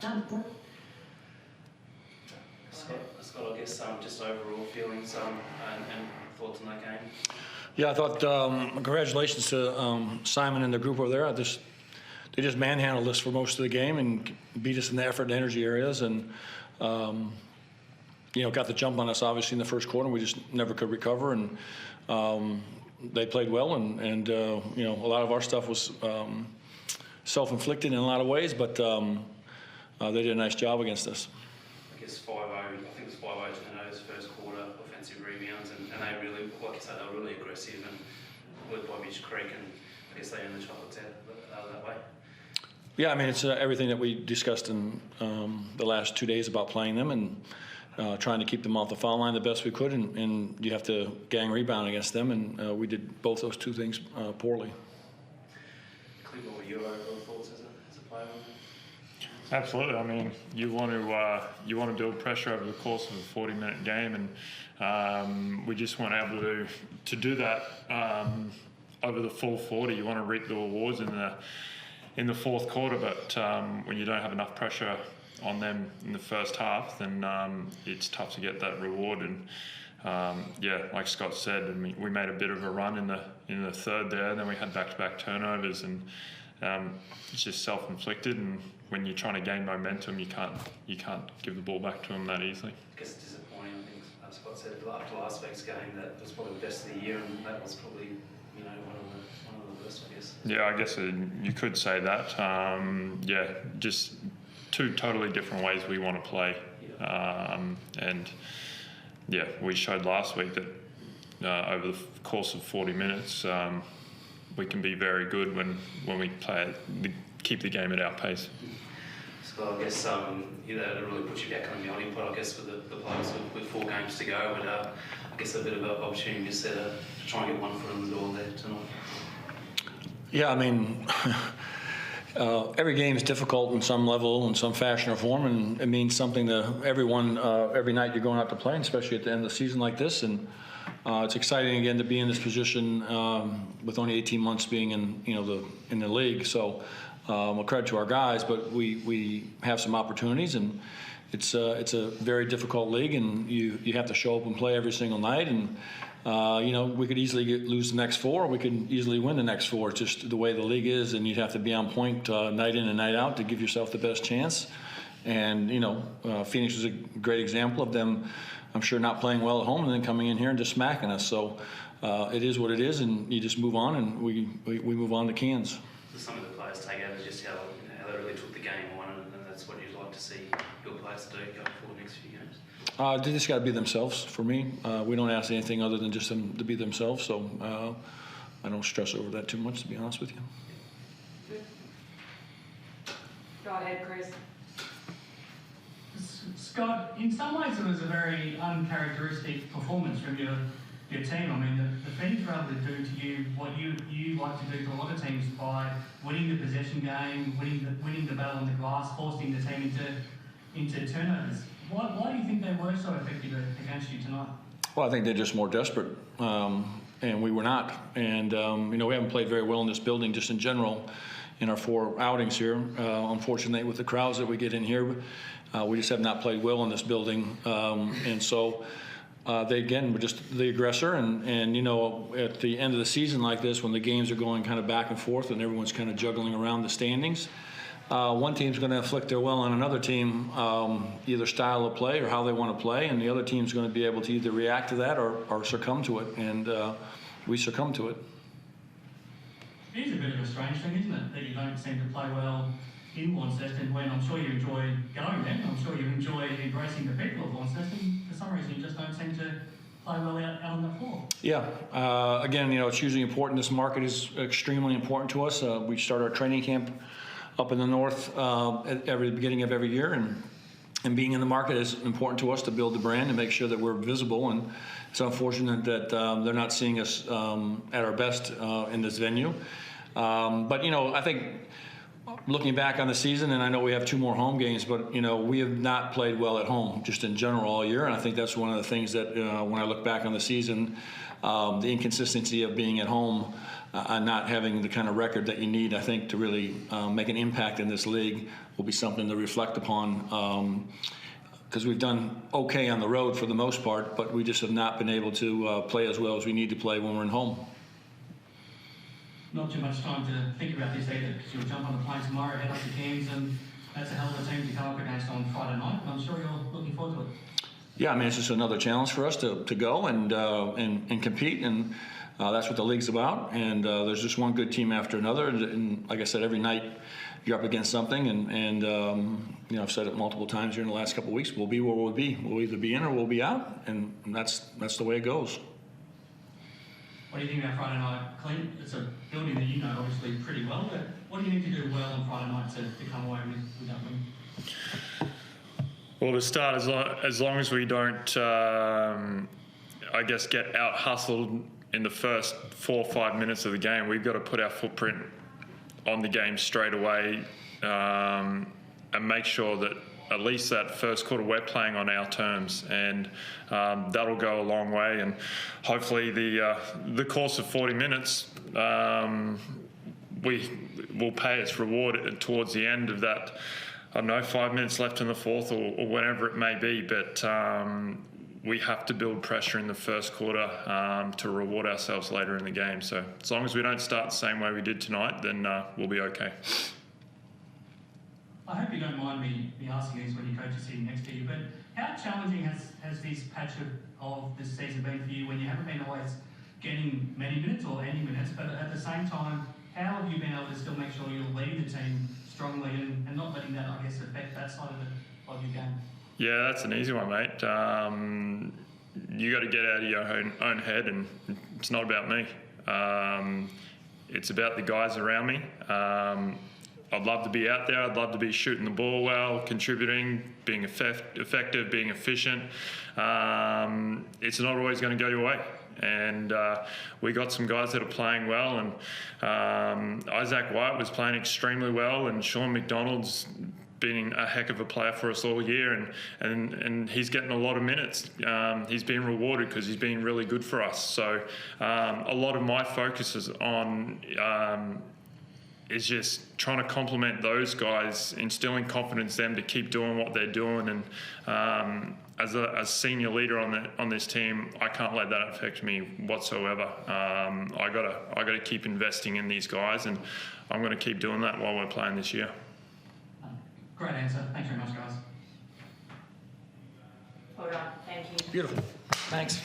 Scott, I guess just overall feelings and thoughts on that game. Yeah, I thought congratulations to Simon and the group over there. They just manhandled us for most of the game and beat us in the effort and energy areas, and got the jump on us obviously in the first quarter. We just never could recover, and they played well, and a lot of our stuff was self-inflicted in a lot of ways, but they did a nice job against us. I guess 5-0, I think it was 5-0 turnovers first quarter, offensive rebounds, and they really, like you said, they were really aggressive and worked by Mitch Creek, and I guess they earned the chocolates out that way. Yeah, I mean, it's everything that we discussed in the last 2 days about playing them and trying to keep them off the foul line the best we could, and you have to gang rebound against them, and we did both those two things poorly. Clint, what were your overall thoughts as a player on that? Absolutely. I mean, you want to build pressure over the course of a 40-minute game, and we just weren't able to do that over the full 40. You want to reap the rewards in the fourth quarter, but when you don't have enough pressure on them in the first half, then it's tough to get that reward. And like Scott said, I mean, we made a bit of a run in the third there. Then we had back-to-back turnovers, and it's just self-inflicted. And when you're trying to gain momentum, you can't give the ball back to them that easily. I guess it's disappointing. I think Scott said after last week's game that was probably the best of the year, and that was probably one of the worst, I guess. Yeah, I guess you could say that. Just two totally different ways we want to play, we showed last week that over the course of 40 minutes. We can be very good when we keep the game at our pace. So I guess that really puts you back on the melting pot, I guess, for the players with 4 games to go. But I guess a bit of an opportunity just there to try and get one foot in the door there tonight. Yeah, I mean, every game is difficult in some level, in some fashion or form, and it means something to everyone every night you're going out to play, and especially at the end of the season like this. And it's exciting again to be in this position with only 18 months being in the league. So a credit to our guys, but we have some opportunities, and it's a very difficult league, and you have to show up and play every single night. And we could easily lose the next 4, or we could easily win the next 4. It's just the way the league is, and you'd have to be on point night in and night out to give yourself the best chance. And Phoenix was a great example of them, I'm sure, not playing well at home and then coming in here and just smacking us. So it is what it is, and you just move on, and we move on to Cairns. So some of the players take out is just how they really took the game on, and that's what you'd like to see your players do going forward next few games. They just got to be themselves. For me, we don't ask anything other than just them to be themselves. So I don't stress over that too much, to be honest with you. go ahead, Chris. Scott, in some ways it was a very uncharacteristic performance from your team. I mean, the Phoenix were able to do to you what you like to do to a lot of teams by winning the possession game, winning the battle on the glass, forcing the team into turnovers. Why do you think they were so effective against you tonight? Well, I think they're just more desperate, and we were not. And we haven't played very well in this building just in general in our 4 outings here. Unfortunately, with the crowds that we get in here, we just have not played well in this building, and so they again were just the aggressor. And at the end of the season like this, when the games are going kind of back and forth and everyone's kind of juggling around the standings, one team's going to inflict their will on another team, either style of play or how they want to play, and the other team's going to be able to either react to that or succumb to it, and we succumb to it. It is a bit of a strange thing, isn't it, that you don't seem to play well in Launceston when I'm sure you enjoy going there, I'm sure you enjoy embracing the people of Launceston. For some reason, you just don't seem to play well out on the floor. Yeah. Again, it's hugely important. This market is extremely important to us. We start our training camp up in the north at the beginning of every year, and being in the market is important to us to build the brand and make sure that we're visible. And it's unfortunate that they're not seeing us at our best in this venue. But I think looking back on the season, and I know we have 2 more home games, but, you know, we have not played well at home, just in general all year. And I think that's one of the things that, when I look back on the season, the inconsistency of being at home and not having the kind of record that you need, I think, to really make an impact in this league will be something to reflect upon. Because we've done okay on the road for the most part, but we just have not been able to play as well as we need to play when we're in home. Not too much time to think about this either, because you'll jump on the plane tomorrow, head up to Cairns, and that's a hell of a team to come up against on Friday night. I'm sure you're looking forward to it. Yeah, I mean, it's just another challenge for us to go and compete, and that's what the league's about. And there's just one good team after another, and like I said, every night you're up against something, and you know, I've said it multiple times here in the last couple of weeks. We'll be where we'll be. We'll either be in or we'll be out, and that's the way it goes. What do you think about Friday night, Clint? It's a building that you know obviously pretty well, but what do you need to do well on Friday night to come away with that win? Well, to start, as long as we don't, I guess, get out hustled in the first 4 or 5 minutes of the game, we've got to put our footprint on the game straight away and make sure that at least that first quarter we're playing on our terms, and that'll go a long way. And hopefully the course of 40 minutes we will pay its reward towards the end of that. I don't know, 5 minutes left in the fourth or whatever it may be, but we have to build pressure in the first quarter to reward ourselves later in the game. So as long as we don't start the same way we did tonight, then we'll be okay. I hope you don't mind me asking this when your coach is sitting next to you, but how challenging has this patch of this season been for you when you haven't been always getting many minutes or any minutes, but at the same time, how have you been able to still make sure you'll lead the team strongly and not letting that, I guess, affect that side of your game? Yeah, that's an easy one, mate. You got to get out of your own head, and it's not about me. It's about the guys around me. I'd love to be out there. I'd love to be shooting the ball well, contributing, being effective, being efficient. It's not always going to go your way. And we got some guys that are playing well, and Isaac White was playing extremely well, and Sean McDonald's been a heck of a player for us all year, and he's getting a lot of minutes. He's been rewarded because he's been really good for us. So a lot of my focus is on is just trying to complement those guys, instilling confidence in them to keep doing what they're doing. And as a senior leader on this team, I can't let that affect me whatsoever. I gotta keep investing in these guys, and I'm going to keep doing that while we're playing this year. Great answer. Thanks very much, guys. All right, thank you. Beautiful. Thanks.